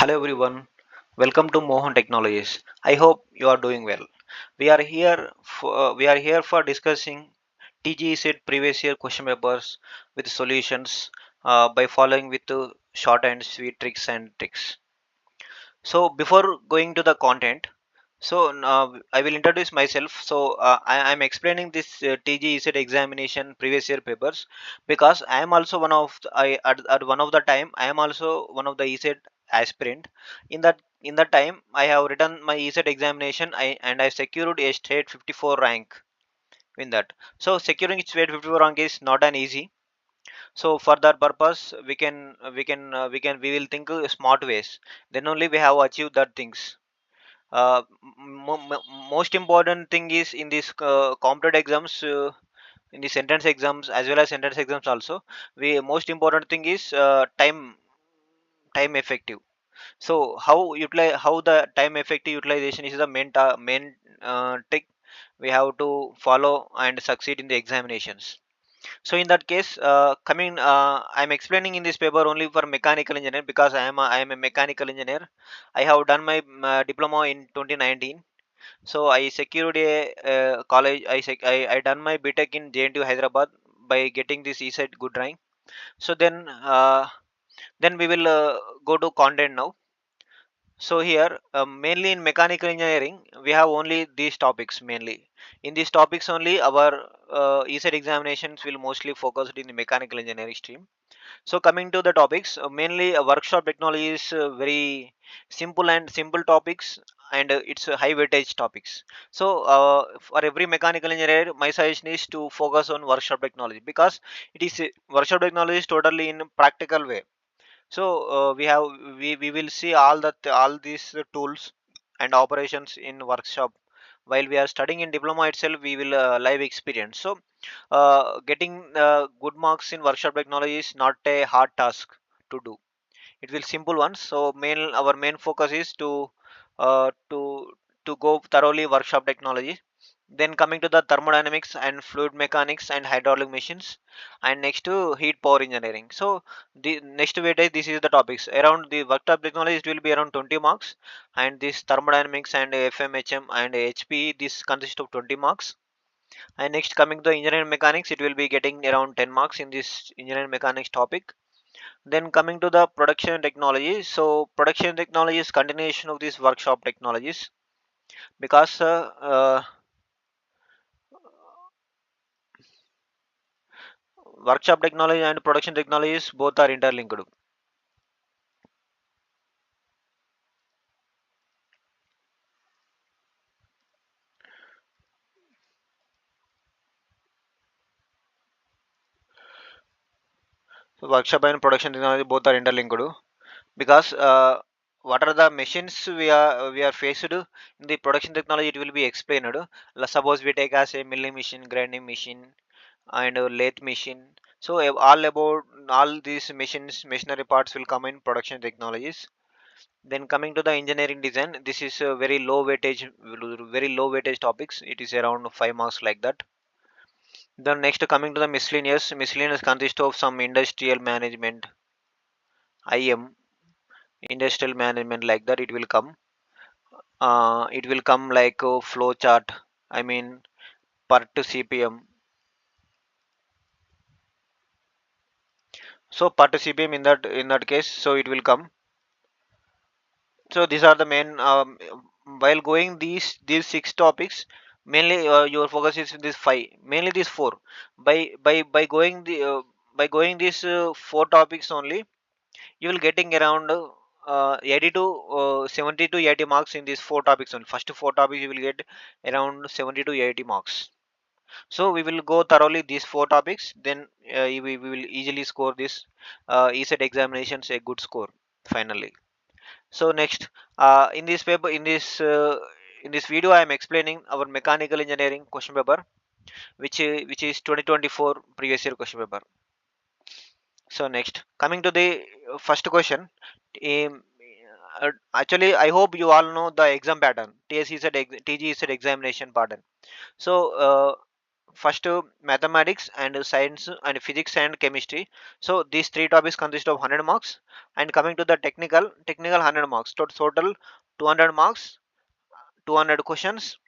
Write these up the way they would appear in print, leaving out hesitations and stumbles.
Hello everyone, welcome to Mohan Technologies. I hope you are doing well. We are here for discussing TGECET previous year question papers with solutions by following with short and sweet tricks and tricks. So before going to the content, I will introduce myself. I am explaining this TG ECET examination previous year papers because I am also one of at one of the time I am also one of the ECET aspirant. In that time I have written my ECET examination and I secured a state 54 rank in that. So securing state 54 rank is not an easy. So for that purpose we will think smart ways. Then only we have achieved that things. Most important thing is in these competitive exams, in the sentence exams as well as sentence exams also, we most important thing is time effective. So how the time effective utilization is the main trick we have to follow and succeed in the examinations. So in that case, I'm explaining in this paper only for mechanical engineer because I am a mechanical engineer. I have done my diploma in 2019. So I secured a college. I done my BTech in JNTU Hyderabad by getting this ECET good rank. So then we will go to content now. So here, mainly in mechanical engineering, we have only these topics mainly. In these topics only, our ECET examinations will mostly focus in the mechanical engineering stream. So coming to the topics, mainly workshop technology is very simple topics, and it's high weightage topics. So for every mechanical engineer, my suggestion is to focus on workshop technology because it is workshop technology is totally in practical way. So we will see all these tools and operations in workshop. While we are studying in diploma itself, we will live experience. So getting good marks in workshop technology is not a hard task to do. It will simple one. So our main focus is uh, to to go thoroughly workshop technology. Then coming to the thermodynamics and fluid mechanics and hydraulic machines, and next to heat power engineering. So the next weightage, this is the topics around the workshop technology. It will be around 20 marks, and this thermodynamics and FMHM and HPE, this consists of 20 marks. And next coming to engineering mechanics, it will be getting around 10 marks in this engineering mechanics topic. Then coming to the production technology, so production technology is continuation of these workshop technologies because workshop technology and production technologies both are interlinked. So workshop and production technology both are interlinked because what are the machines we are faced in the production technology, it will be explained. Suppose we take as a milling machine, grinding machine, and a lathe machine. So all about all these machinery parts will come in production technologies. Then coming to the engineering design, this is a very low weightage topics. It is around 5 marks like that. Then next coming to the miscellaneous consists of some industrial management, IM, industrial management like that. It will come like a flow chart. I mean per to CPM. So per to CPM in that case, so it will come. So these are the main. While going these six topics, mainly your focus is in this five. Mainly these four. By going these four topics only, you will getting around 80 to 70 to 80 marks in these four topics only. First four topics you will get around 70 to 80 marks. So we will go thoroughly these four topics. Then we will easily score this ECET examinations a good score finally. So next, in this video, I am explaining our mechanical engineering question paper, which is 2024 previous year question paper. So next, coming to the first question, actually, I hope you all know the exam pattern. TSE said TG said examination pattern. So first mathematics and science and physics and chemistry. So these three topics consist of 100 marks. And coming to the technical 100 marks. So total 200 marks, 200 questions,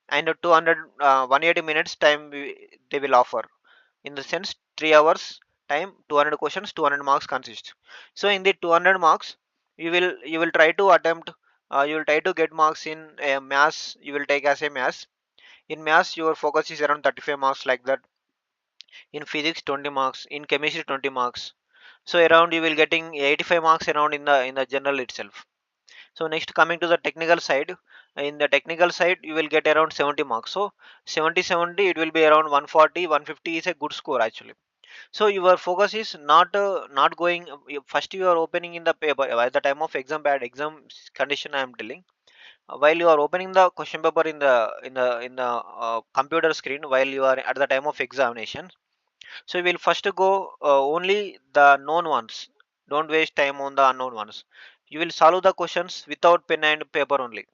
and 200 180 minutes time they will offer. In the sense 3 hours time, 200 questions, 200 marks consist. So in the 200 marks, you will try to attempt, you will try to get marks in maths. You will take as a maths. In maths your focus is around 35 marks, like that. In physics 20 marks, in chemistry 20 marks. So around you will getting 85 marks around in the general itself. So next, coming to the technical side, in the technical side you will get around 70 marks. So 70 it will be around 140 150 is a good score actually. So your focus is not going, first you are opening in the paper at the time of exam, bad exam condition I am telling. While you are opening the question paper in the computer screen, while you are at the time of examination, so we will first go only the known ones. Don't waste time on the unknown ones. You will solve the questions without pen and paper only.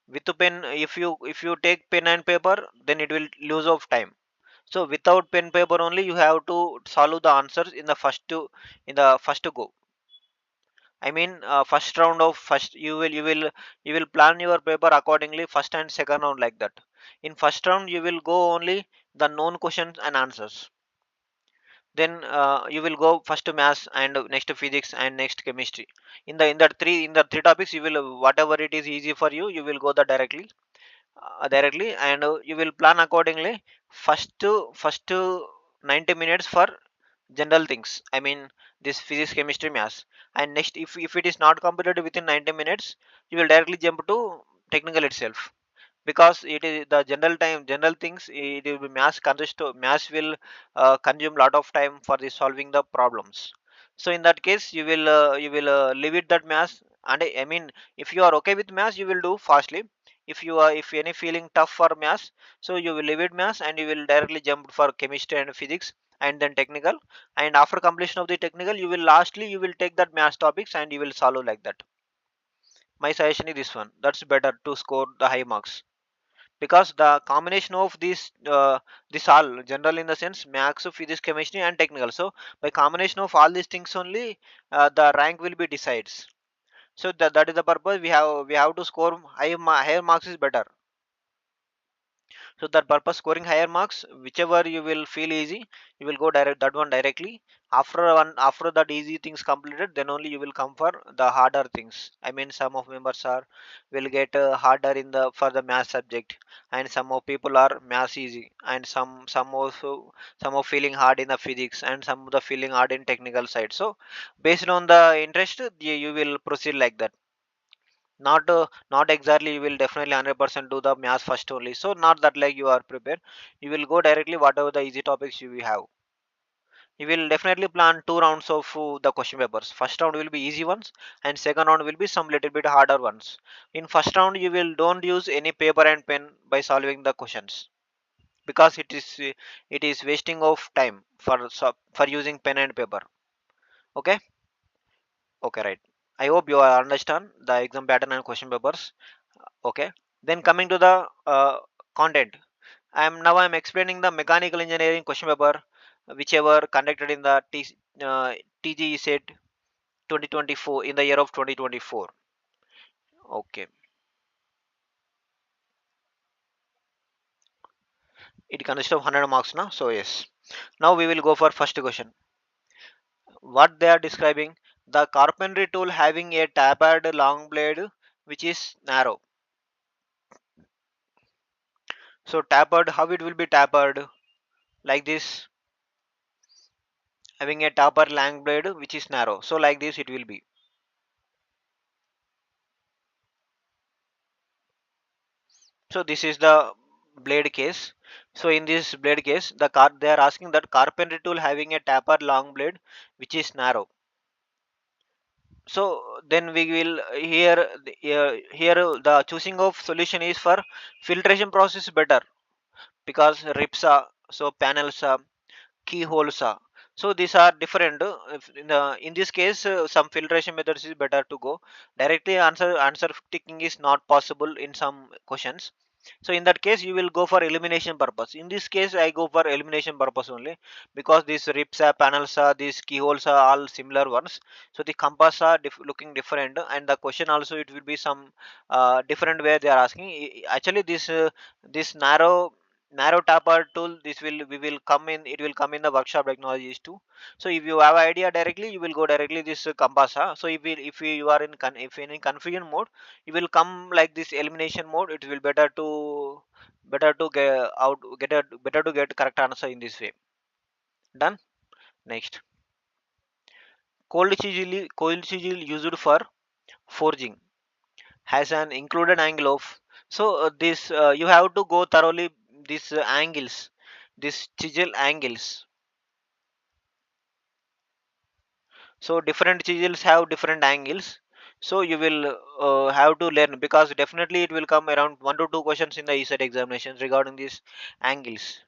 With the pen, if you take pen and paper, then it will lose of time. So without pen paper only, you have to solve the answers in the first go. I mean, first round of first you will plan your paper accordingly. First and second round, like that. In first round, you will go only the known questions and answers. Then you will go first to maths and next to physics and next chemistry. In the three topics, you will, whatever it is easy for you, you will go the directly, and you will plan accordingly. First to 90 minutes for general things, I mean this physics, chemistry, maths. And next, if it is not completed within 90 minutes, you will directly jump to technical itself. Because it is the general things, it will be maths will consume lot of time for the solving the problems. So in that case, you will leave it that maths. And I mean, if you are okay with maths, you will do fastly. If any feeling tough for maths, so you will leave it maths and you will directly jump for chemistry and physics, and then technical. And after completion of the technical, you will take that maths topics and you will solve like that. My suggestion is this one. That's better to score the high marks, because the combination of this all general, in the sense maths, physics, chemistry and technical. So by combination of all these things only, the rank will be decides. So that is the purpose. We have to score higher marks is better. So that purpose, scoring higher marks, whichever you will feel easy, you will go direct that one directly. After that easy things completed, then only you will come for the harder things. I mean, some of members are will get harder in the for the math subject, and some of people are math easy, and some of feeling hard in the physics, and some of the feeling hard in technical side. So based on the interest, you will proceed like that. Not exactly you will definitely 100% do the maths first only. So not that like you are prepared, you will go directly whatever the easy topics you will have. You will definitely plan two rounds of the question papers. First round will be easy ones, and second round will be some little bit harder ones. In first round, you will don't use any paper and pen by solving the questions, because it is wasting of time for using pen and paper. Okay. Okay, right. I hope you understand the exam pattern and question papers. Okay. Then coming to the content, I'm explaining the mechanical engineering question paper, whichever conducted in the TG ECET 2024, in the year of 2024. Okay, it consists of 100 marks now. So yes, now we will go for first question. What they are describing: the carpentry tool having a tapered long blade which is narrow. So tapered, how it will be tapered? Like this, having a tapered long blade which is narrow. So like this it will be. So this is the blade case. So in this blade case, they are asking that carpentry tool having a taper long blade which is narrow. So then we will here the choosing of solution is for filtration process better, because rips are, so panels are, keyholes are. So these are different. In this case, some filtration methods is better to go directly. Answer ticking is not possible in some questions. So in that case you will go for elimination purpose. In this case I go for elimination purpose only, because these rips are, panels are, these keyholes are all similar ones. So the compass are looking different, and the question also it will be some different way they are asking. Actually this narrow tapper tool, this will we will come in, it will come in the workshop technologies too. So if you have idea directly, you will go directly this compass. So if you are in if in confusion mode, you will come like this elimination mode. It will better to get out, better to get correct answer in this way. Done. Next, cold chisel used for forging has an included angle of, so this you have to go thoroughly these angles, this chisel angles. So different chisels have different angles. So you will have to learn, because definitely it will come around 1 to 2 questions in the ECET examinations regarding these angles.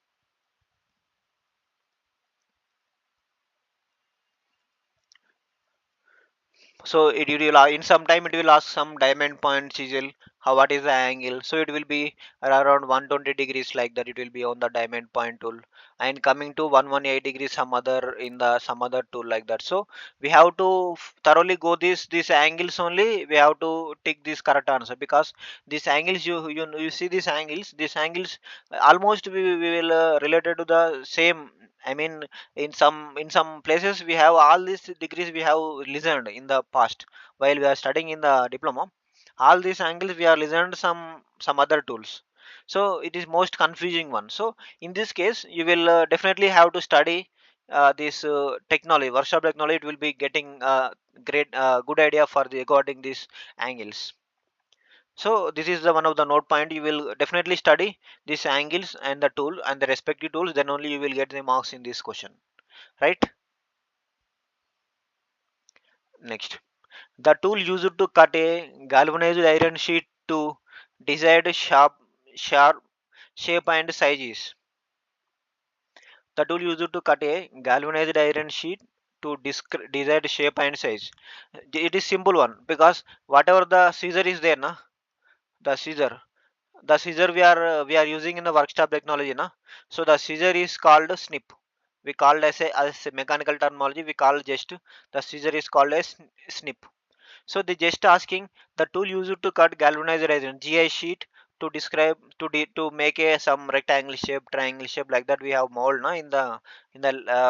So it will in some time it will ask some diamond point chisel, how what is the angle. So it will be around 120 degrees like that, it will be on the diamond point tool, and coming to 118 degrees some other in the some other tool like that. So we have to thoroughly go these angles only, we have to take this correct answer, because these angles you see these angles almost we will related to the same. I mean, in some places we have all these degrees we have listened in the past while we are studying in the diploma. All these angles we are listened some other tools. So it is most confusing one. So in this case you will definitely have to study this technology, workshop technology. It will be getting great good idea for the regarding these angles. So this is the one of the note point. You will definitely study these angles and the tool and the respective tools, then only you will get the marks in this question, right? Next, the tool used to cut a galvanized iron sheet to desired sharp shape and sizes. The tool used to cut a galvanized iron sheet to desired shape and size. It is simple one, because whatever the scissor is there na, the scissor we are using in the workshop technology na. So the scissor is called snip. We called as a mechanical terminology, we call just the scissor is called as snip. So they just asking the tool used to cut galvanized iron GI sheet to describe to make a some rectangle shape, triangle shape like that. We have mold na in the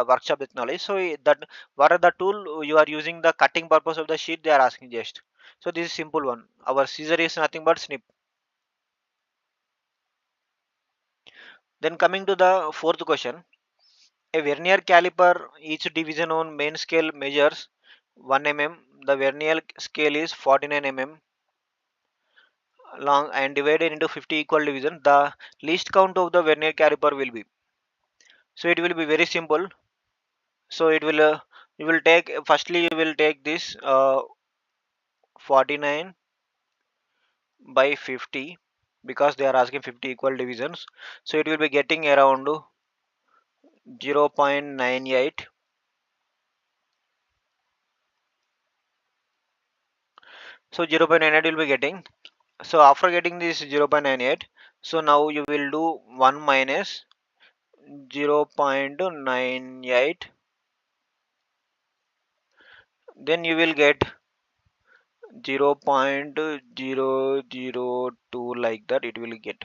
workshop technology. So that what are the tool you are using the cutting purpose of the sheet, they are asking just. So this is simple one. Our scissor is nothing but snip. Then coming to the fourth question, a vernier caliper, each division on main scale measures 1 mm. The vernier scale is 49 mm long and divided into 50 equal division. The least count of the vernier caliper will be. So it will be very simple. So it will you will take, firstly you will take this 49 by 50, because they are asking 50 equal divisions. So it will be getting around 0.98. So 0.98 will be getting. So after getting this 0.98, so now you will do 1 minus 0.98, then you will get 0.002 like that it will get.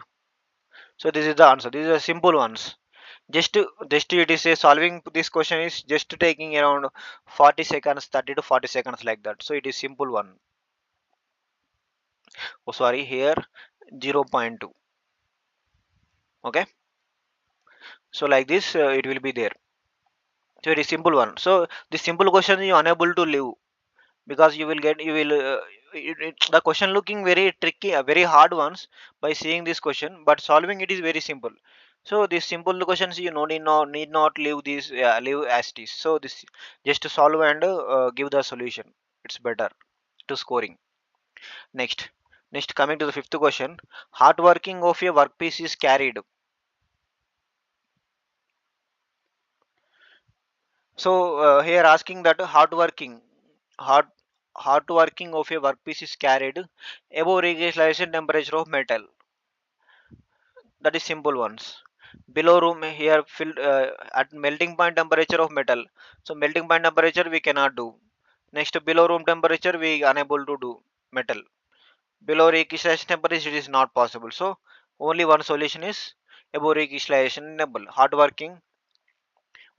So this is the answer. These are simple ones. Just it is a solving this question is just taking around 40 seconds, 30 to 40 seconds like that. So it is simple one. Oh sorry, here 0.2. Okay. So like this it will be there. So it is simple one. So the simple question you unable to leave, because you will get you will the question looking very tricky, very hard ones by seeing this question, but solving it is very simple. So these simple questions you no need not leave these leave as it is. So this just to solve and give the solution, it's better to scoring. Next next coming to the fifth question, hard working of a workpiece is carried. So here asking that hard hard working of a workpiece is carried above regulation temperature of metal. that is simple ones. Below room here filled at melting point temperature of metal. So melting point temperature we cannot do. Next below room temperature we unable to do metal. Below recrystallization temperature it is not possible. So only one solution is above recrystallization enable. Hard working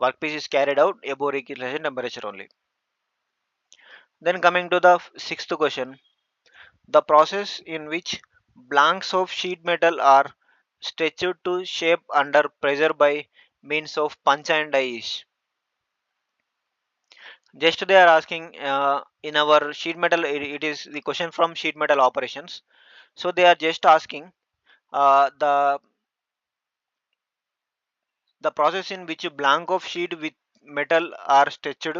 workpiece is carried out above recrystallization temperature only. Then coming to the sixth question, the process in which blanks of sheet metal are stretched to shape under pressure by means of punch and die is. Just they are asking in our sheet metal, it is the question from sheet metal operations. So they are just asking the process in which a blank of sheet with metal are stretched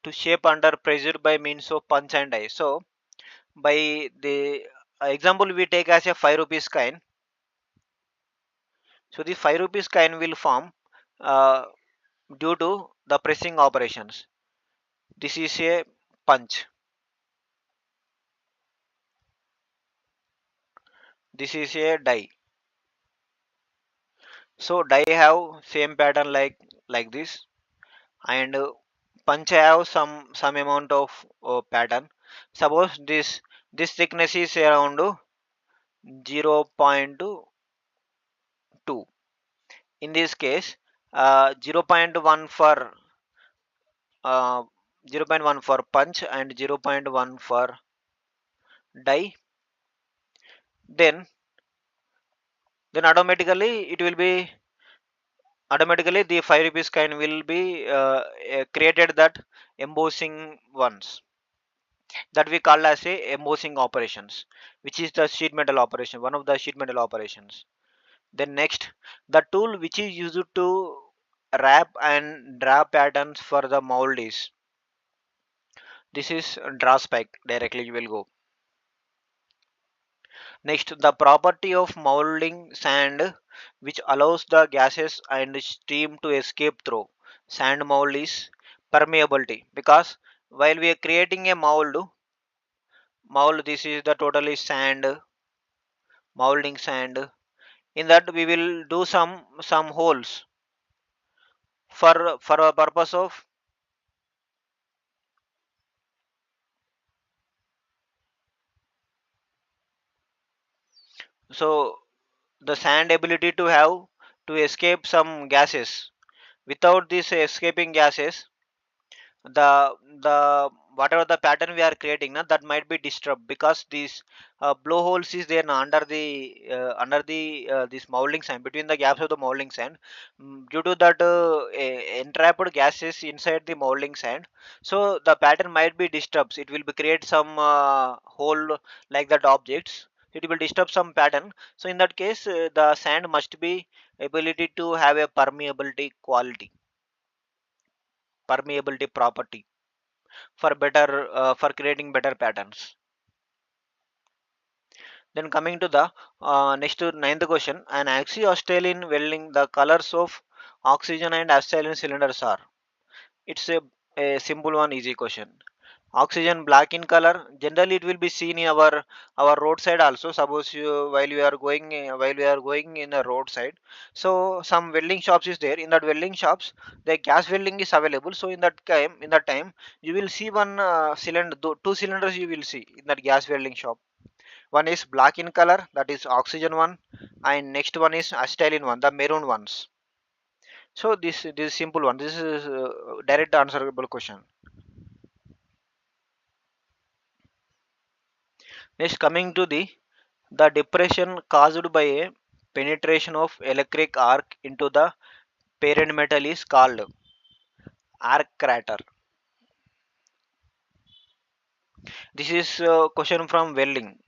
to shape under pressure by means of punch and die. So by the example we take as a 5 rupees coin. So the 5 rupees coin will form uh, due to the pressing operations. This is a punch. This is a die. So die have same pattern like this, and punch have some amount of pattern. Suppose this thickness is around 0.2. In this case, 0.1 for uh, 0.1 for punch and 0.1 for die. Then automatically it will be automatically the 5 rupees coin will be created that embossing ones that we call as a embossing operations, which is the sheet metal operation, one of the sheet metal operations. Then next, the tool which is used to wrap and draw patterns for the mold is, this is draw spec, directly you will go. Next, the property of molding sand which allows the gases and steam to escape through sand mold is permeability, because while we are creating a mold, this is the totally sand, molding sand. In that we will do some holes for a purpose of, so the sand ability to have to escape some gases. Without this escaping gases, the whatever the pattern we are creating now, that might be disturbed, because these blowholes is there now under the this molding sand, between the gaps of the molding sand. Due to that entrapped gases inside the molding sand, so the pattern might be disturbed. It will be create some hole like that objects, it will disturb some pattern. So in that case the sand must be ability to have a permeability quality, permeability property, for better for creating better patterns. Then coming to the next to ninth question, an oxy-acetylene welding, the colors of oxygen and acetylene cylinders are. It's a simple one, easy question. Oxygen black in color. Generally, it will be seen in our roadside also. Suppose while we are going in a roadside, so some welding shops is there. In that welding shops, the gas welding is available. So in that time, you will see one cylinder, two cylinders you will see in that gas welding shop. One is black in color, that is oxygen one, and next one is acetylene one, the maroon ones. So this is simple one. This is direct answerable question. Next, coming to the depression caused by a penetration of electric arc into the parent metal is called arc crater. This is question from welding.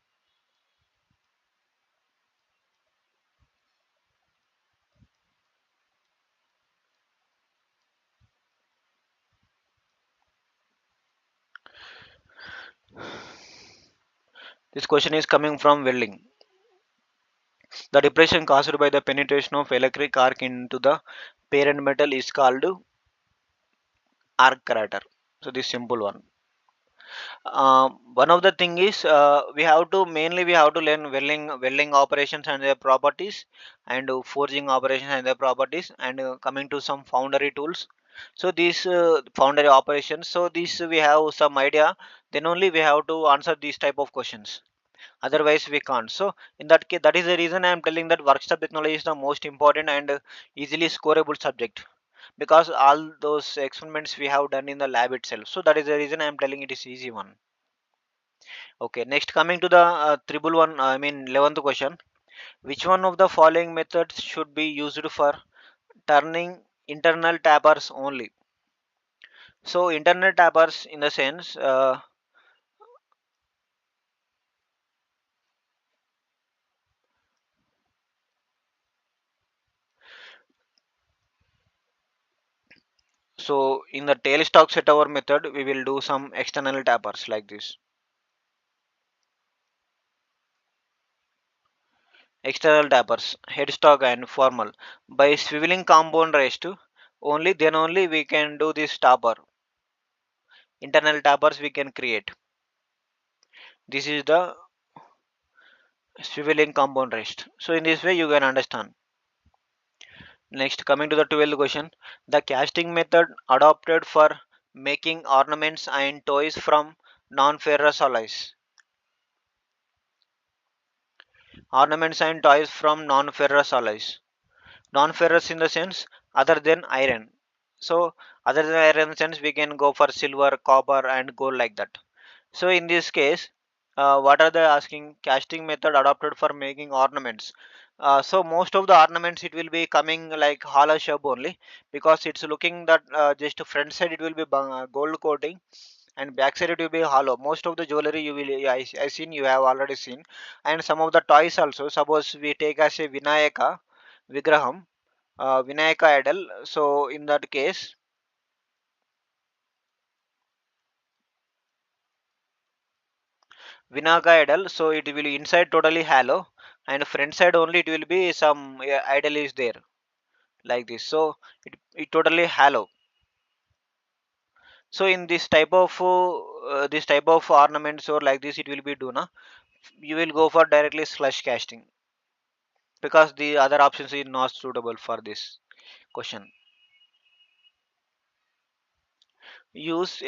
This question is coming from welding. The depression caused by the penetration of electric arc into the parent metal is called arc crater. So this simple one. One of the thing is we have to learn welding operations and their properties, and forging operations and their properties, and coming to some foundry tools. So these foundry operations, so this we have some idea, then only we have to answer these type of questions, otherwise we can't. So in that case, that is the reason I am telling that workshop technology is the most important and easily scoreable subject, because all those experiments we have done in the lab itself. So that is the reason I am telling it is easy one. Okay, next coming to the triple one, I mean 11th question. Which one of the following methods should be used for turning internal tappers only? So internal tappers in the sense, so in the tailstock setover method, we will do some external tappers like this. External tappers, headstock and formal. By swiveling compound rest only, then only we can do this tapper. Internal tappers we can create. This is the swiveling compound rest. So in this way you can understand. Next, coming to the 12th question, the casting method adopted for making ornaments and toys from non-ferrous alloys. Ornaments and toys from non-ferrous alloys. Non-ferrous in the sense other than iron. So other than iron sense we can go for silver, copper, and gold like that. So in this case, what are they asking? Casting method adopted for making ornaments. So most of the ornaments it will be coming like hollow shape only, because it's looking that just front side it will be gold coating and back side it will be hollow. Most of the jewelry you will, I seen, you have already seen, and some of the toys also. Suppose we take as a Vinayaka Vigraham, Vinayaka idol. So in that case, Vinaka idol, so it will inside totally hollow, and front side only it will be some idol is there like this. So it totally hollow. So in this type of ornaments or like this it will be do na. You will go for directly slush casting, because the other options is not suitable for this question. Use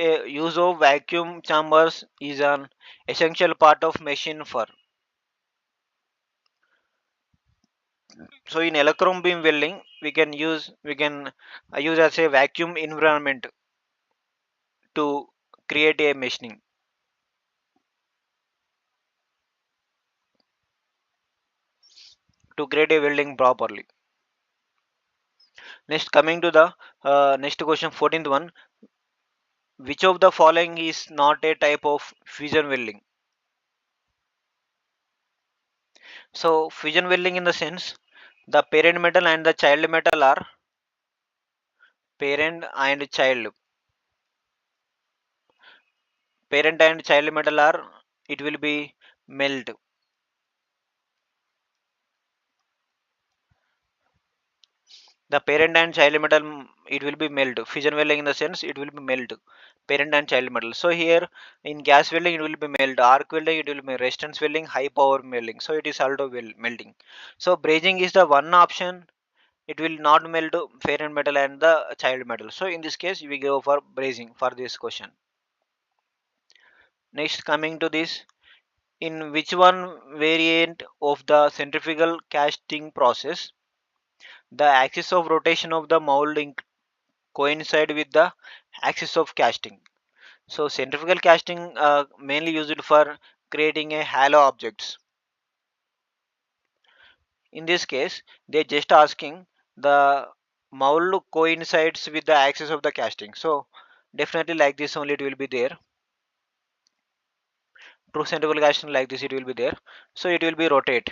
of vacuum chambers is an essential part of machine for. So in electron beam welding, we can use as a vacuum environment to create a machining, to create a welding properly. Next, coming to the next question, 14th one. Which of the following is not a type of fusion welding? So fusion welding in the sense, the parent metal and the child metal are parent and child. Parent and child metal are, it will be melt. The parent and child metal, it will be melt. Fission welding in the sense it will be melt. Parent and child metal. So here in gas welding it will be melt. Arc welding it will be resistance welding, high power welding. So it is also melting. So brazing is the one option. It will not melt parent metal and the child metal. So in this case we go for brazing for this question. Next, coming to this, in which one variant of the centrifugal casting process the axis of rotation of the mold coincide with the axis of casting. So centrifugal casting mainly used for creating a hollow objects. In this case, they just asking the mold coincides with the axis of the casting. So definitely like this only it will be there. True centrifugal casting like this it will be there. So it will be rotate.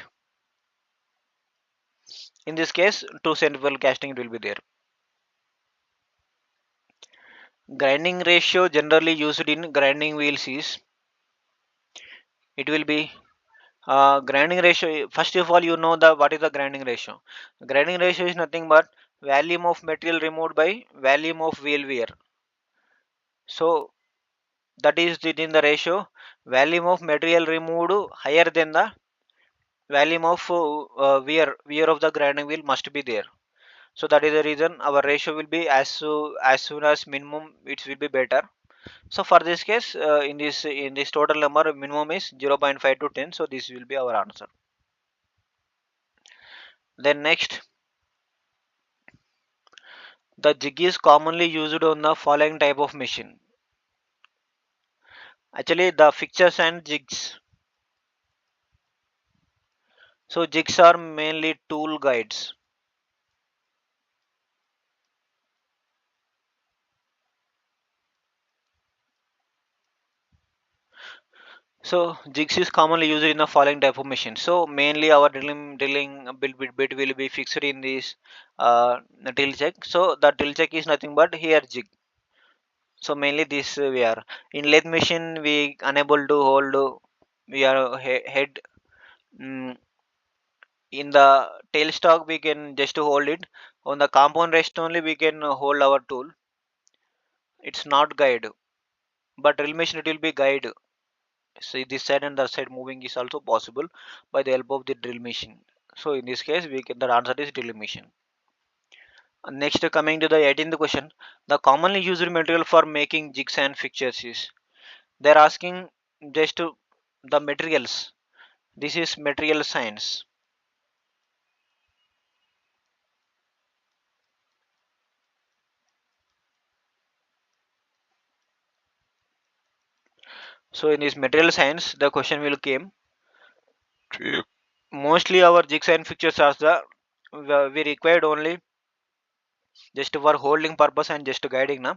In this case, true centrifugal casting it will be there. Grinding ratio generally used in grinding wheels is, it will be grinding ratio. First of all, you know the what is the grinding ratio. Grinding ratio is nothing but volume of material removed by volume of wheel wear. So that is within the ratio volume of material removed higher than the volume of wear of the grinding wheel must be there. So that is the reason our ratio will be as soon as minimum it will be better. So for this case, in this total number, minimum is 0.5 to 10. So this will be our answer. Then next, the jig is commonly used on the following type of machine. Actually, the fixtures and jigs. So jigs are mainly tool guides. So jigs is commonly used in the following type of machine. So mainly our drilling bit will be fixed in this drill check. So the drill check is nothing but here jig. So mainly this we are in lathe machine we unable to hold we are head mm, in the tail stock we can just hold it on the compound rest only we can hold our tool. It's not guide, but drill machine it will be guide. See this side and that side moving is also possible by the help of the drill machine. So in this case we can the answer is drill machine. Next coming to the 18th question, the commonly used material for making jigs and fixtures is, they're asking just the materials. This is material science. So in this material science, the question will came. Mostly our jigs and fixtures are the we required only just for holding purpose and just guiding na.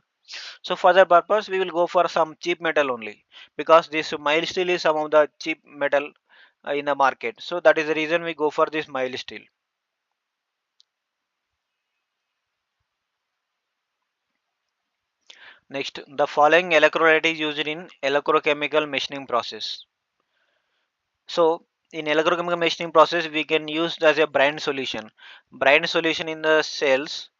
So for that purpose, we will go for some cheap metal only because this mild steel is some of the cheap metal in the market. So that is the reason we go for this mild steel. Next, the following electrolyte is used in electrochemical machining process. So in electrochemical machining process, we can use as a brine solution. Brine solution in the cells,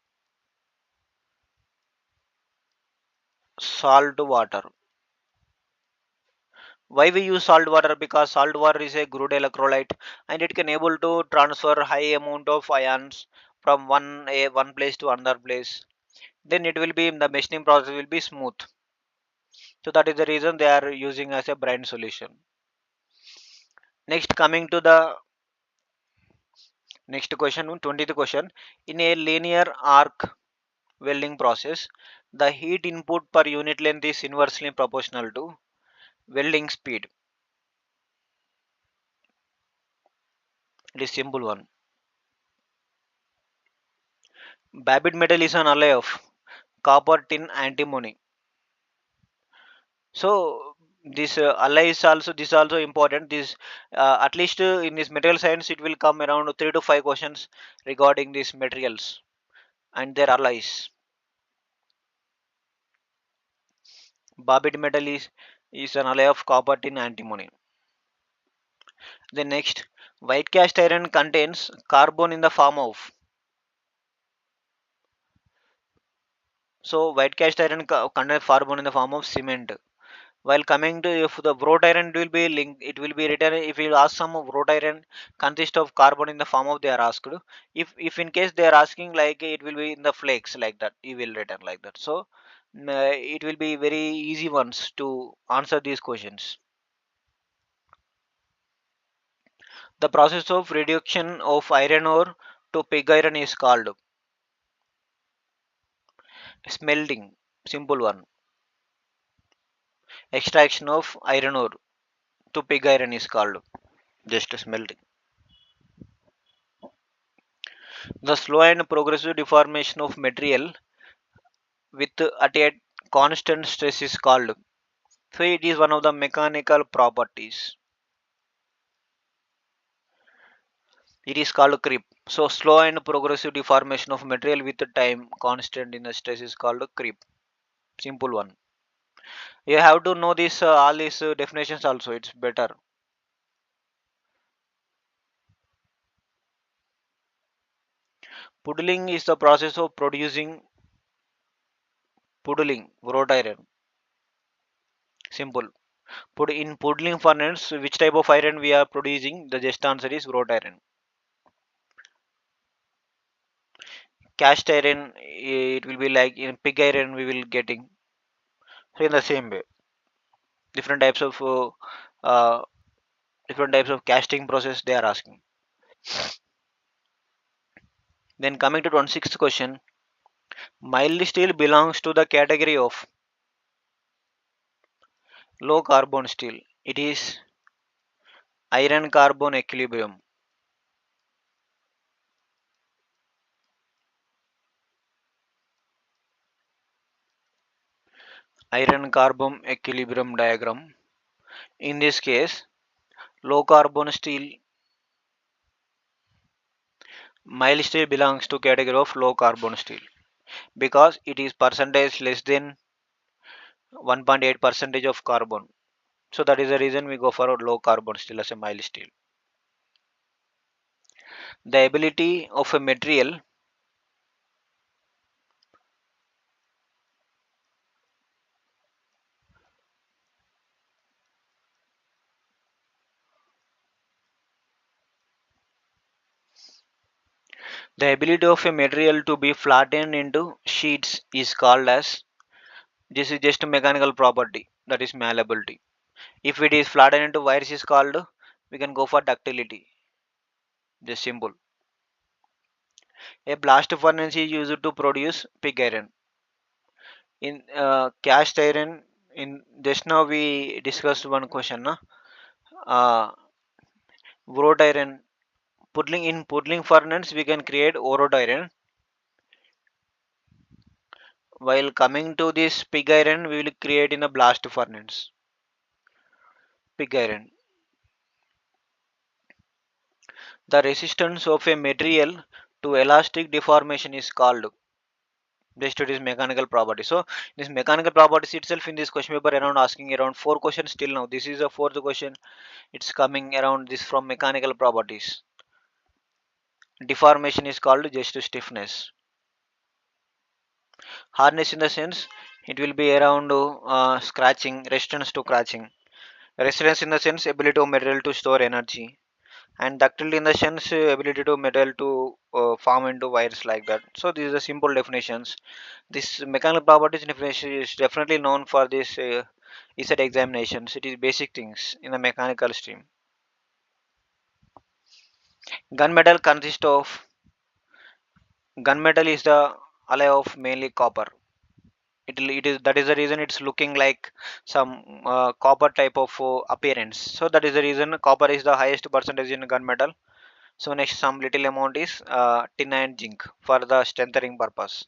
salt water. Why we use salt water? Because salt water is a good electrolyte and it can able to transfer high amount of ions from one place to another place. Then it will be the machining process will be smooth. So that is the reason they are using as a brine solution. Next coming to the next question, 20th question. In a linear arc welding process, the heat input per unit length is inversely proportional to welding speed. It is simple one. Babbitt metal is an alloy of copper, tin, antimony. So this alloy is also this also important. This at least in this material science it will come around 3 to 5 questions regarding these materials and their alloys. Babbitt metal is an alloy of copper, tin, antimony. The next, white cast iron contains carbon in the form of. So white cast iron contains carbon in the form of cement. While coming to if the wrought iron, it will be linked, it will be written if you ask some wrought iron consist of carbon in the form of they are asked. If in case they are asking like it will be in the flakes like that, you will written like that. So it will be very easy ones to answer these questions. The process of reduction of iron ore to pig iron is called smelting. Simple one. Extraction of iron ore to pig iron is called just smelting. The slow and progressive deformation of material with at a constant stress is called. So it is one of the mechanical properties. It is called creep. So slow and progressive deformation of material with time constant in the stress is called creep. Simple one. You have to know this all these definitions also. It's better. Puddling is the process of producing puddling, wrought iron. Simple. Put in puddling furnace, which type of iron we are producing? The just answer is wrought iron. Cast iron, it will be like in pig iron we will getting. So in the same way, different types of uh, different types of casting process they are asking. Then coming to 26th question, mild steel belongs to the category of low carbon steel. It is iron carbon equilibrium. Iron carbon equilibrium diagram. In this case, low carbon steel, mild steel belongs to category of low carbon steel because it is percentage less than 1.8 percentage of carbon. So that is the reason we go for a low carbon steel as a mild steel. The ability of a material, the ability of a material to be flattened into sheets is called as, this is just a mechanical property, that is malleability. If it is flattened into wires is called, we can go for ductility. Just simple. A blast furnace is used to produce pig iron. In cast iron, in just now we discussed one question, na? Wrought iron, puddling in puddling furnace we can create wrought iron. While coming to this pig iron, we will create in a blast furnace. Pig iron. The resistance of a material to elastic deformation is called. Just it is mechanical property. So this mechanical properties itself in this question paper around asking around 4 questions till now. This is the fourth question. It's coming around this from mechanical properties. Deformation is called just stiffness. Hardness in the sense it will be around scratching, resistance to scratching. Resistance in the sense ability of material to store energy, and ductility in the sense ability to material to form into wires like that. So these are the simple definitions. This mechanical properties definition is definitely known for this ECET examinations. It is basic things in the mechanical stream. Gunmetal consists of, gunmetal is the alloy of mainly copper. It is, that is the reason it's looking like some copper type of appearance. So that is the reason copper is the highest percentage in gunmetal. So next some little amount is tin and zinc for the strengthening purpose.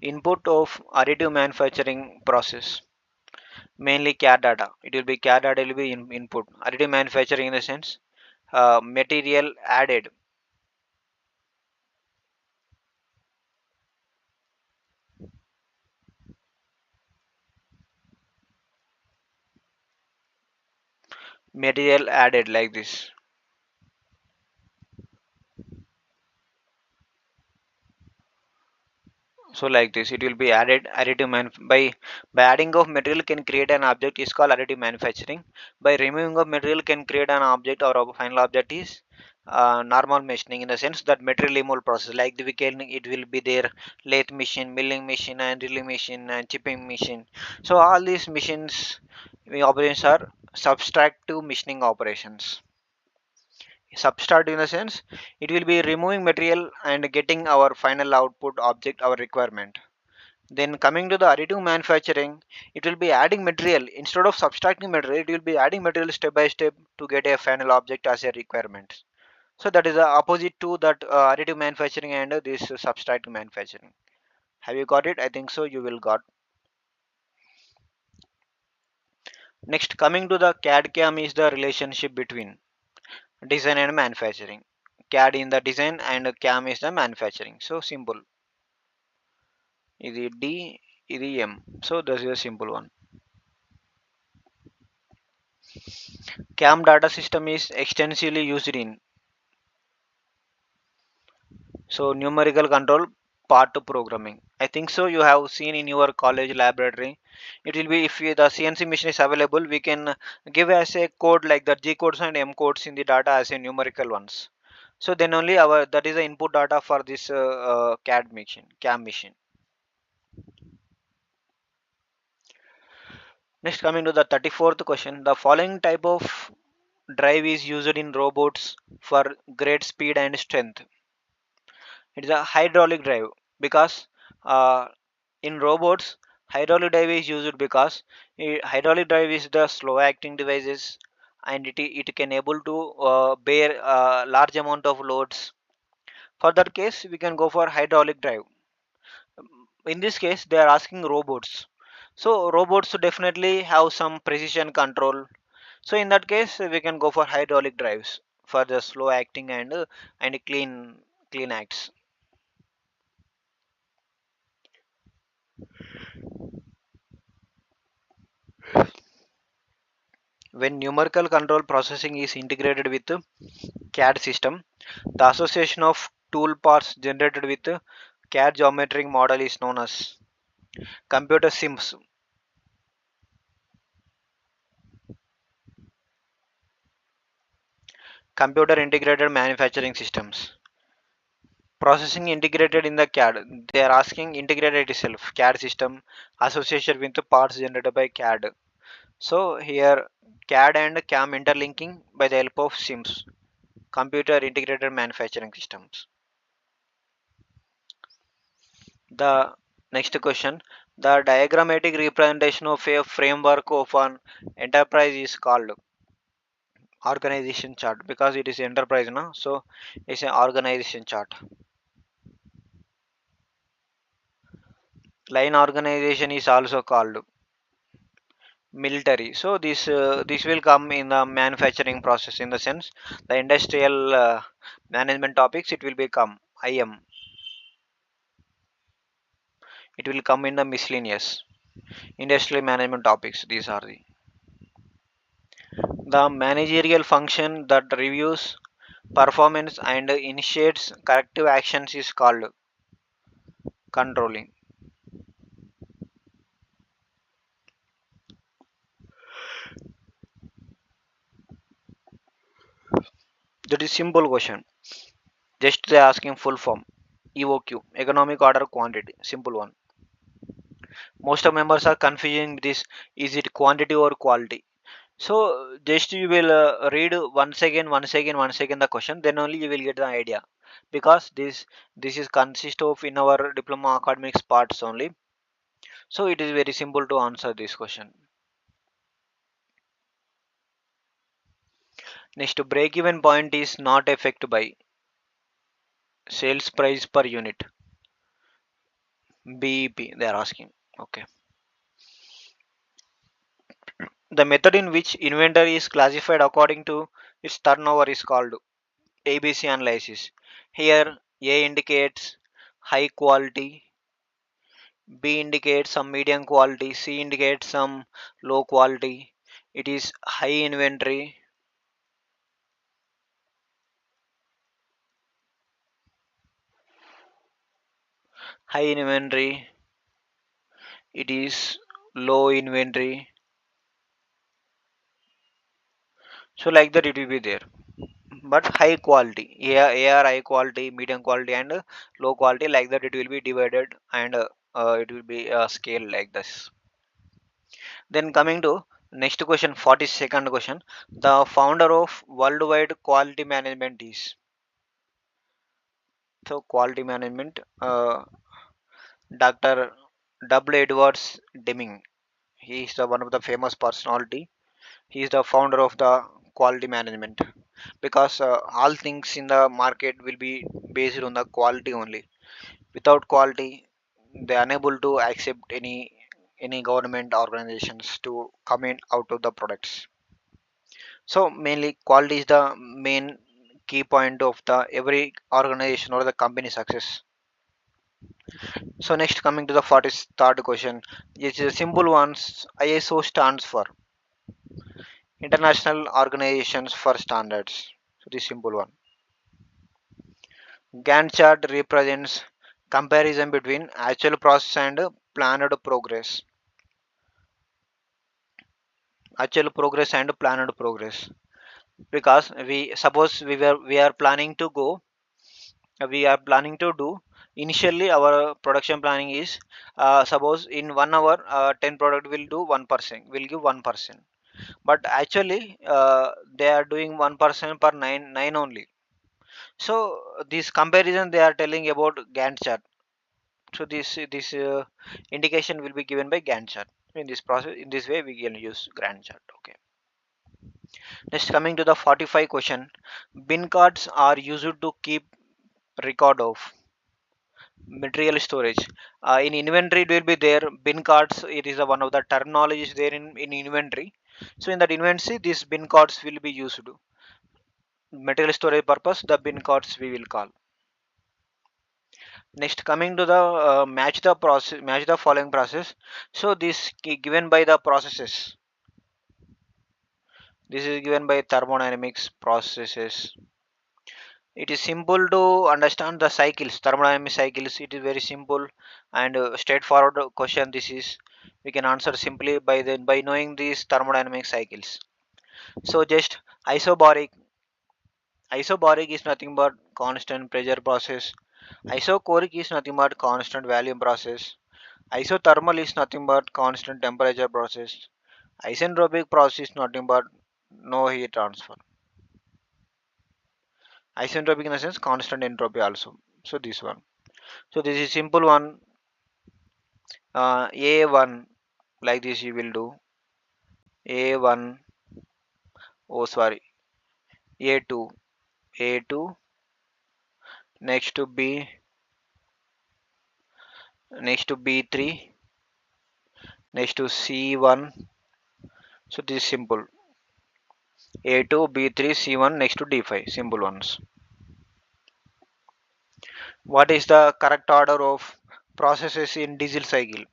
Input of additive manufacturing process, mainly CAD data. It will be CAD data will be input. Additive manufacturing in the sense material added. Material added like this. So like this it will be added additive by adding of material can create an object is called additive manufacturing. By removing of material can create an object or a final object is normal machining, in the sense that material removal process, like we can, it will be there lathe machine, milling machine and drilling machine and chipping machine. So all these machines operations are subtractive machining operations. Subtract in the sense it will be removing material and getting our final output object, our requirement. Then coming to the additive manufacturing, it will be adding material instead of subtracting material. It will be adding material step by step to get a final object as a requirement. So that is the opposite to that additive manufacturing and this subtractive manufacturing. Have you got it? I think so. You will got. Next, coming to the CAD CAM is the relationship between design and manufacturing. CAD in the design and CAM is the manufacturing. So simple. Is D, is M. So this is a simple one. CAM data system is extensively used in, so numerical control, part to programming. I think so. You have seen in your college laboratory. It will be if the CNC machine is available, we can give as a code like the G codes and M codes in the data as a numerical ones. So then only our that is the input data for this CAD machine, CAM machine. Next, coming to the 34th question, the following type of drive is used in robots for great speed and strength. It is a hydraulic drive because uh, in robots hydraulic drive is used because hydraulic drive is the slow acting devices and it can able to bear large amount of loads. For that case we can go for hydraulic drive. In this case they are asking robots, so robots definitely have some precision control, so in that case we can go for hydraulic drives for the slow acting and clean acts. When numerical control processing is integrated with CAD system, the association of tool parts generated with CAD geometric model is known as computer sims, computer integrated manufacturing systems. Processing integrated in the CAD. They are asking integrated itself, CAD system association with the parts generated by CAD. So here CAD and CAM interlinking by the help of SIMS, computer integrated manufacturing systems. The next question, the diagrammatic representation of a framework of an enterprise is called organization chart because it is enterprise now, so it's an organization chart. Line organization is also called military. So this will come in the manufacturing process, in the sense the industrial management topics it will become IM. It will come in the miscellaneous industrial management topics. These are the managerial function that reviews performance and initiates corrective actions is called controlling. That is simple question. Just they asking full form. EOQ, economic order quantity, simple one. Most of members are confusing this. Is it quantity or quality? So just you will read once again the question. Then only you will get the idea. Because this is consist of in our diploma academics parts only. So it is very simple to answer this question. Next, break even point is not affected by sales price per unit. BEP they are asking. Okay. The method in which inventory is classified according to its turnover is called ABC analysis. Here A indicates high quality, B indicates some medium quality, C indicates some low quality. It is high inventory, high inventory, it is low inventory. So like that it will be there. But high quality, AR high quality, medium quality and low quality, like that it will be divided and it will be a scale like this. Then coming to next question, 42nd question. The founder of worldwide quality management is, so quality management, Dr. W. Edwards Deming. He is the one of the famous personality. He is the founder of the quality management because all things in the market will be based on the quality only. Without quality, they are unable to accept any government organizations to come in out of the products. So mainly quality is the main key point of the every organization or the company success. So next, coming to the 43rd question, it's a simple ones. ISO stands for International Organizations for Standards. So this simple one. Gantt chart represents comparison between actual process and planned progress. Actual progress and planned progress. Because we suppose we are planning to go, we are planning to do, initially our production planning is, suppose in 1 hour 10 product will do 1%, will give 1%, but actually they are doing 1% per 9 only. So this comparison they are telling about Gantt chart. So this indication will be given by Gantt chart. In this process, in this way we can use Gantt chart. Okay. Next, coming to the 45 question, bin cards are used to keep record of material storage. In inventory, it will be there. Bin cards, it is one of the terminologies there in inventory. So in that inventory, these bin cards will be used. Material storage purpose, the bin cards we will call. Next, coming to the match the process, match the following process. So this given by the processes. This is given by thermodynamics processes. It is simple to understand the cycles, thermodynamic cycles. It is very simple and straightforward question. This is, we can answer simply by knowing these thermodynamic cycles. So just isobaric. Isobaric is nothing but constant pressure process. Isochoric is nothing but constant volume process. Isothermal is nothing but constant temperature process. Isentropic process is nothing but no heat transfer. Isentropic in the sense constant entropy also. So this one. So this is simple one. A1 like this you will do. A1, oh sorry, A2, A2, next to B, next to B3, next to C1. So this is simple. A2, B3, C1 next to D5. Simple ones. What is the correct order of processes in diesel cycle?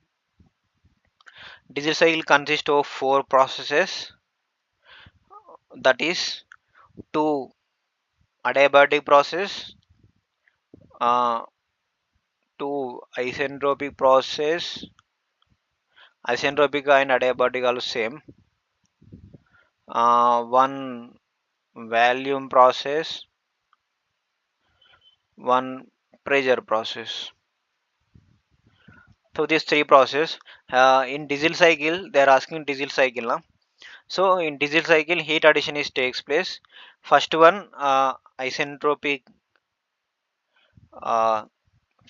Diesel cycle consists of 4 processes, that is 2 adiabatic process, 2 isentropic process, isentropic and adiabatic are same, 1 volume process, 1 pressure process. So these 3 process in diesel cycle they are asking diesel cycle now. So in diesel cycle heat addition is takes place. First one isentropic, uh,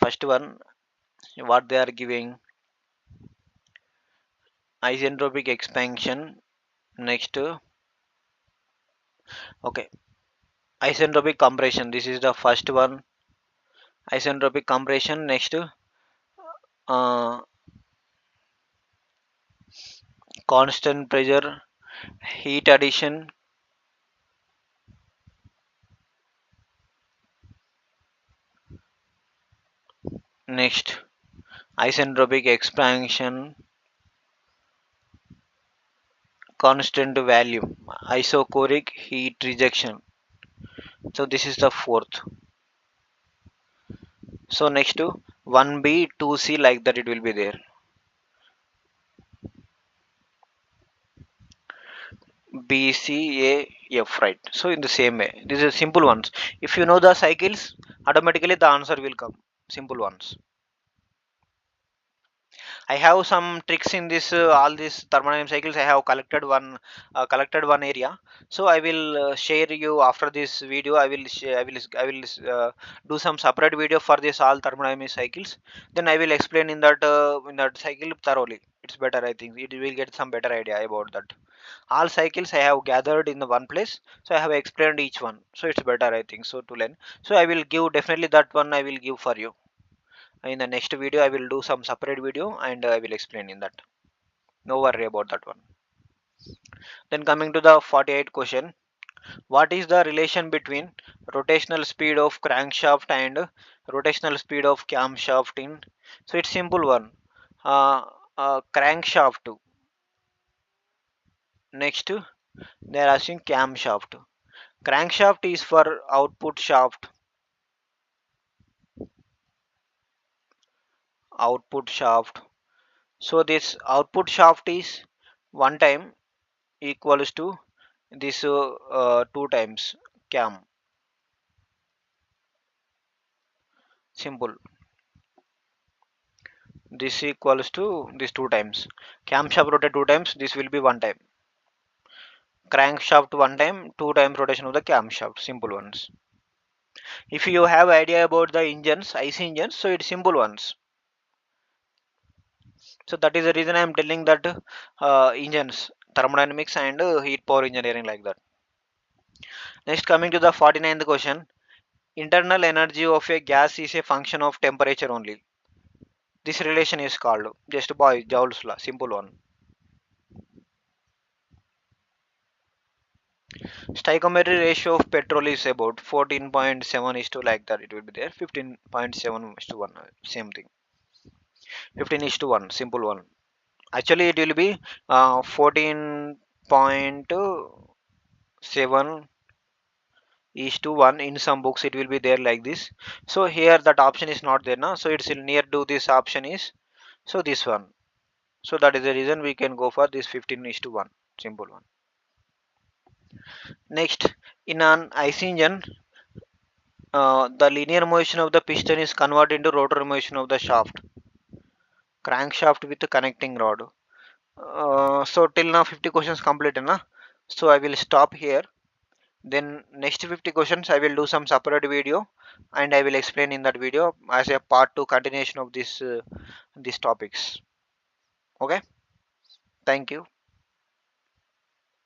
first one what they are giving, isentropic expansion. Next okay, isentropic compression, this is the first one. Isentropic compression. Next uh, constant pressure heat addition. Next isentropic expansion, constant value, isochoric heat rejection. So this is the fourth. So next to 1b 2c like that it will be there. B C A F, right. So in the same way, these are simple ones. If you know the cycles, automatically the answer will come. Simple ones. I have some tricks in this all these thermodynamic cycles. I have collected one area. So I will share you after this video. I will do some separate video for this all thermodynamic cycles. Then I will explain in that cycle thoroughly. It's better, I think. It will get some better idea about that. All cycles I have gathered in the one place, so I have explained each one. So it's better, I think, so to learn. So I will give definitely that one. I will give for you in the next video. I will do some separate video and I will explain in that. No worry about that one. Then coming to the 48 question, what is the relation between rotational speed of crankshaft and rotational speed of camshaft in? So it's simple one. uh, Crankshaft, next they are asking camshaft. Crankshaft is for output shaft. output shaft. So this output shaft is one time equals to this two times cam. Simple. This equals to this two times. Camshaft rotate two times. This will be one time. Crankshaft one time. Two times rotation of the camshaft. Simple ones. If you have idea about the engines, IC engines, so it's simple ones. So that is the reason I am telling that engines, thermodynamics and heat power engineering like that. Next, coming to the 49th question. Internal energy of a gas is a function of temperature only. This relation is called just by Joule's law. Simple one. Stoichiometry ratio of petrol is about 14.7 is to like that. It will be there. 15.7 is to 1. Same thing. 15 is to 1. Simple one. Actually, it will be 14.7 is to 1. In some books it will be there like this. So here that option is not there now, so it's near to this option is, so this one. So that is the reason we can go for this 15 is to 1. Simple one. Next, in an IC engine, the linear motion of the piston is converted into rotor motion of the shaft, crankshaft with connecting rod. So till now 50 questions completed na. So I will stop here. Then next 50 questions I will do some separate video and I will explain in that video as a part 2 continuation of this these topics. Okay, thank you.